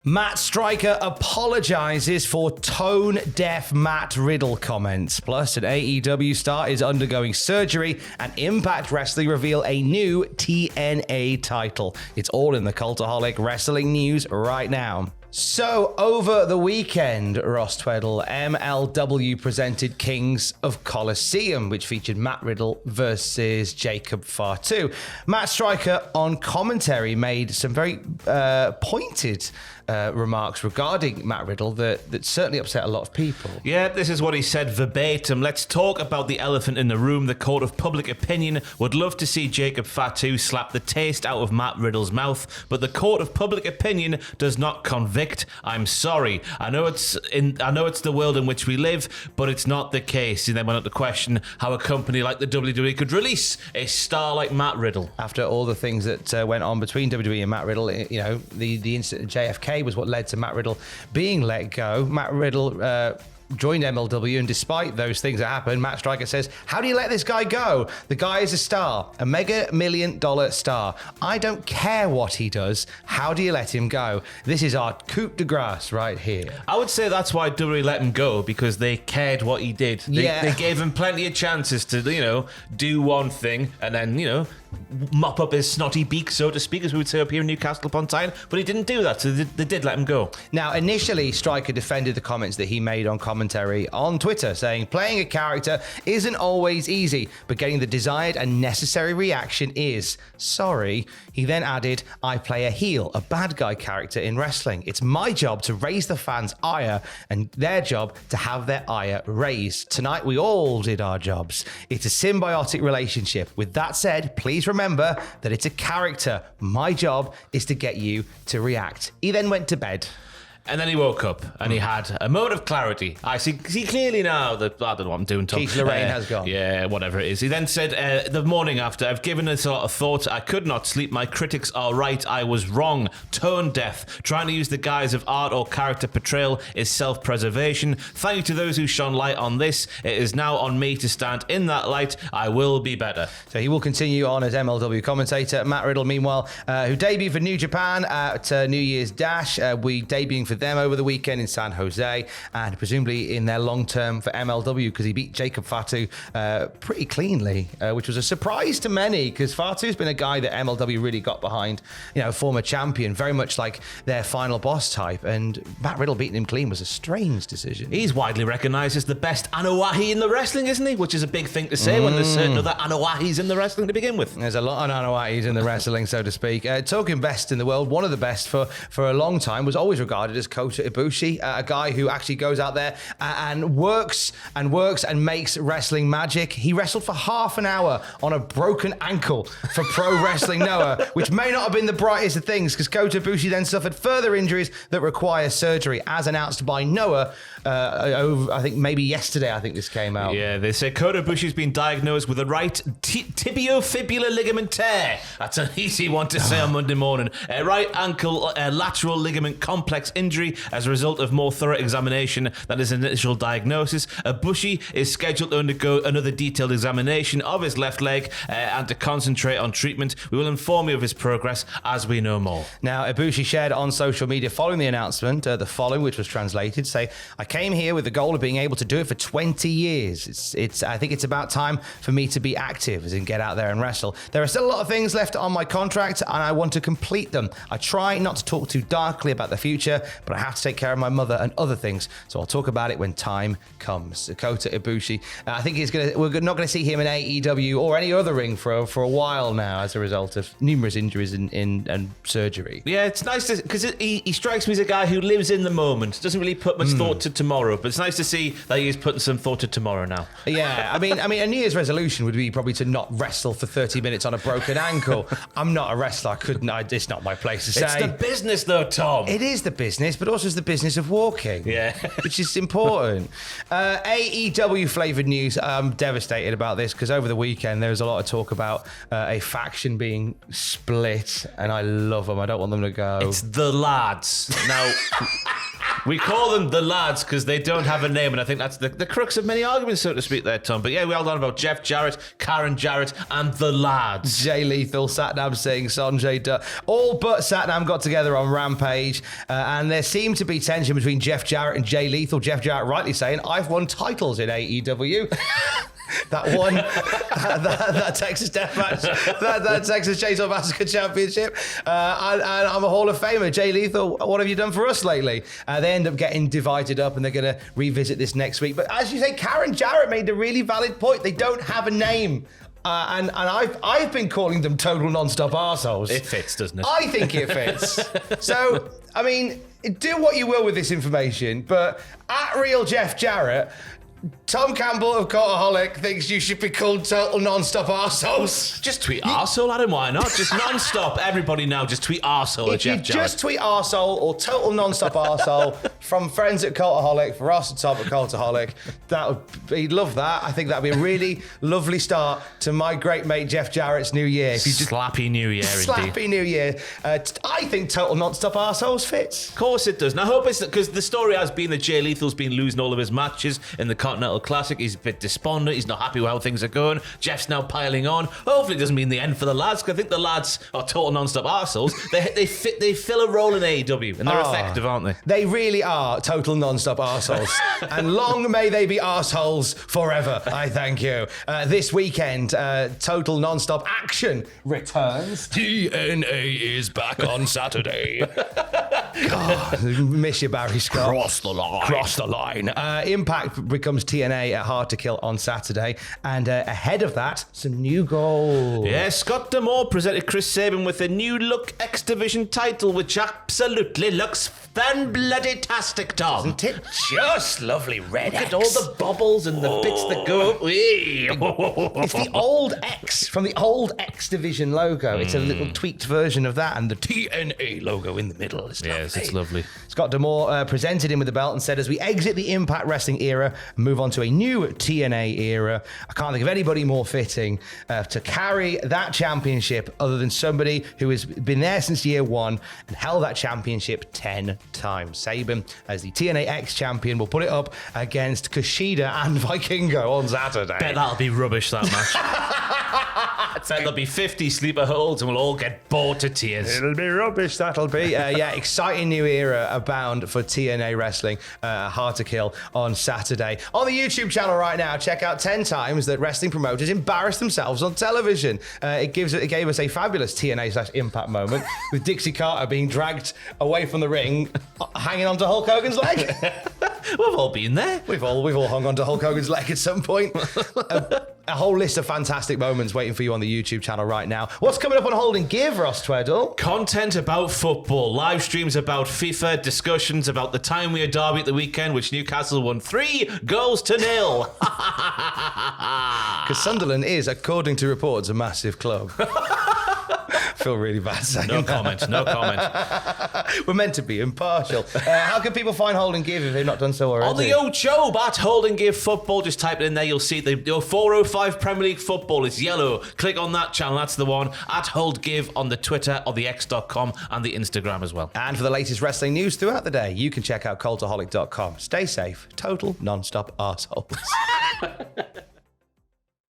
Matt Striker apologises for tone-deaf Matt Riddle comments. Plus, an AEW Star is undergoing surgery, and Impact Wrestling reveal a new TNA title. It's all in the Cultaholic wrestling news right now. So, over the weekend, Ross Tweddle, MLW presented Kings of Colosseum, which featured Matt Riddle versus Jacob Fatu. Matt Striker, on commentary, made some very pointed remarks regarding Matt Riddle that certainly upset a lot of people. Yeah, this is what he said verbatim. Let's talk about the elephant in the room. The court of public opinion would love to see Jacob Fatu slap the taste out of Matt Riddle's mouth, but the court of public opinion does not convict. I'm sorry. I know it's the world in which we live, but it's not the case. And then went on to question how a company like the WWE could release a star like Matt Riddle. After all the things that went on between WWE and Matt Riddle, you know, the incident at JFK was what led to Matt Riddle being let go. Matt Riddle joined MLW, and despite those things that happened, Matt Striker says, how do you let this guy go? The guy is a star, a mega $1 million star. I don't care what he does. How do you let him go? This is our coup de grace right here. I would say that's why WWE let him go, because they cared what he did. They gave him plenty of chances to, do one thing and then, mop up his snotty beak, so to speak, as we would say up here in Newcastle upon Tyne, but he didn't do that, so they did let him go. Now, initially, Striker defended the comments that he made on commentary on Twitter, saying playing a character isn't always easy, but getting the desired and necessary reaction is. Sorry. He then added, I play a heel, a bad guy character in wrestling. It's my job to raise the fans' ire and their job to have their ire raised. Tonight, we all did our jobs. It's a symbiotic relationship. With that said, please remember that it's a character. My job is to get you to react. He then went to bed. And then he woke up and he had a moment of clarity. I see clearly now that I don't know what I'm doing, Tom. Keith Lorraine has gone. Yeah, whatever it is. He then said, the morning after, I've given this a lot of thought. I could not sleep. My critics are right. I was wrong. Tone deaf. Trying to use the guise of art or character portrayal is self-preservation. Thank you to those who shone light on this. It is now on me to stand in that light. I will be better. So he will continue on as MLW commentator. Matt Riddle, meanwhile, who debuted for New Japan at New Year's Dash. We debuting for them over the weekend in San Jose, and presumably in their long term for MLW, because he beat Jacob Fatu pretty cleanly, which was a surprise to many, because Fatu's been a guy that MLW really got behind, former champion, very much like their final boss type, and Matt Riddle beating him clean was a strange decision. He's widely recognised as the best Anoa'i in the wrestling, isn't he? Which is a big thing to say when there's certain other Anoa'is in the wrestling to begin with. There's a lot of Anoa'is in the wrestling, so to speak. Talking best in the world, one of the best for a long time, was always regarded as Kota Ibushi, a guy who actually goes out there and works and makes wrestling magic. He wrestled for half an hour on a broken ankle for Pro Wrestling Noah, which may not have been the brightest of things, because Kota Ibushi then suffered further injuries that require surgery, as announced by Noah over, I think maybe yesterday, I think this came out. Yeah, they say Kota Ibushi's been diagnosed with a right tibiofibular ligament tear. That's an easy one to say on Monday morning. A right ankle lateral ligament complex injury as a result of more thorough examination than his initial diagnosis. Ibushi is scheduled to undergo another detailed examination of his left leg and to concentrate on treatment. We will inform you of his progress as we know more. Now, Ibushi shared on social media following the announcement the following, which was translated, say, I came here with the goal of being able to do it for 20 years. I think it's about time for me to be active, as in get out there and wrestle. There are still a lot of things left on my contract, and I want to complete them. I try not to talk too darkly about the future, but I have to take care of my mother and other things, so I'll talk about it when time comes. Kota Ibushi, I think we're not going to see him in AEW or any other ring for a while now, as a result of numerous injuries and surgery. Yeah, it's nice because he strikes me as a guy who lives in the moment, doesn't really put much thought to tomorrow, but it's nice to see that he's putting some thought to tomorrow now. Yeah, I mean, a New Year's resolution would be probably to not wrestle for 30 minutes on a broken ankle. I'm not a wrestler. It's not my place to say. It's the business, though, Tom. It is the business, but also it's the business of walking. Yeah. Which is important. AEW flavoured news. I'm devastated about this, because over the weekend there was a lot of talk about a faction being split, and I love them. I don't want them to go. It's the lads. Now... We call them the lads because they don't have a name, and I think that's the crux of many arguments, so to speak, there, Tom. But yeah, we all done about Jeff Jarrett, Karen Jarrett, and the lads. Jay Lethal, Satnam Singh, Sanjay Dutt. All but Satnam got together on Rampage, and there seemed to be tension between Jeff Jarrett and Jay Lethal. Jeff Jarrett rightly saying, I've won titles in AEW. That one, that Texas Death Match, that Texas Chainsaw Massacre Championship, and I'm a Hall of Famer. Jay Lethal, what have you done for us lately? They end up getting divided up, and they're going to revisit this next week. But as you say, Karen Jarrett made a really valid point. They don't have a name. And I've been calling them total non-stop arseholes. It fits, doesn't it? I think it fits. So, I mean, do what you will with this information, but at Real Jeff Jarrett, Tom Campbell of Cultaholic thinks you should be called total non-stop arseholes. Just tweet arsehole at him, why not? Just non-stop. Everybody now, just tweet arsehole at Jeff Jarrett. If you just tweet arsehole or total non-stop arsehole from friends at Cultaholic for us at Tom at Cultaholic, he'd love that. I think that'd be a really lovely start to my great mate Jeff Jarrett's new year. If you just Slappy New Year, Slappy indeed. New Year. I think total non-stop arseholes fits. Of course it does. And I hope it's because the story has been that Jay Lethal's been losing all of his matches in the Continental Classic. He's a bit despondent. He's not happy with how things are going. Jeff's now piling on. Hopefully it doesn't mean the end for the lads, because I think the lads are total non-stop arseholes. They fill a role in AEW, and they're effective, aren't they? They really are total non-stop arseholes. And long may they be arseholes forever, I thank you. This weekend, total non-stop action returns. TNA is back on Saturday. God, miss you, Barry Scott. Cross the line. Cross the line. Impact becomes TNA at Hard to Kill on Saturday. And ahead of that, some new goals. Yeah, Scott D'Amore presented Chris Sabin with a new look X Division title, which absolutely looks fan-bloody-tastic, Tom. Isn't it just lovely red Look X? at all the bubbles and the bits that go up. It's the old X from the old X Division logo. It's a little tweaked version of that, and the TNA logo in the middle. It's Yes, it's lovely. Scott D'Amore presented him with the belt and said, as we exit the Impact Wrestling era and move on to a new TNA era, I can't think of anybody more fitting to carry that championship other than somebody who has been there since year one and held that championship 10 times. Sabin, as the TNA X champion, will put it up against Kushida and Vikingo on Saturday. Bet that'll be rubbish, that match. Bet there'll be 50 sleeper holds and we'll all get bored to tears. It'll be rubbish, that'll be. Yeah, exciting new era abound for TNA Wrestling. Hard to Kill on Saturday. On the YouTube channel right now, check out 10 times that wrestling promoters embarrass themselves on television. It gave us a fabulous TNA/Impact moment with Dixie Carter being dragged away from the ring, hanging onto Hulk Hogan's leg. We've all been there. We've all hung onto Hulk Hogan's leg at some point. A whole list of fantastic moments waiting for you on the YouTube channel right now. What's coming up on Hold and Give, Ross Tweddle? Content about football, live streams about FIFA, discussions about the time we had Derby at the weekend, which Newcastle won 3-0. Because Sunderland is, according to reports, a massive club. Feel really bad saying No that. comment, no comment. We're meant to be impartial. How can people find Hold and Give if they've not done so already? On the YouTube at Hold and Give Football, just type it in there, you'll see your 405 Premier League Football. It's yellow. Click on that channel, that's the one. At Hold Give on the Twitter or the X.com and the Instagram as well. And for the latest wrestling news throughout the day, you can check out cultaholic.com. Stay safe. Total non-stop arseholes.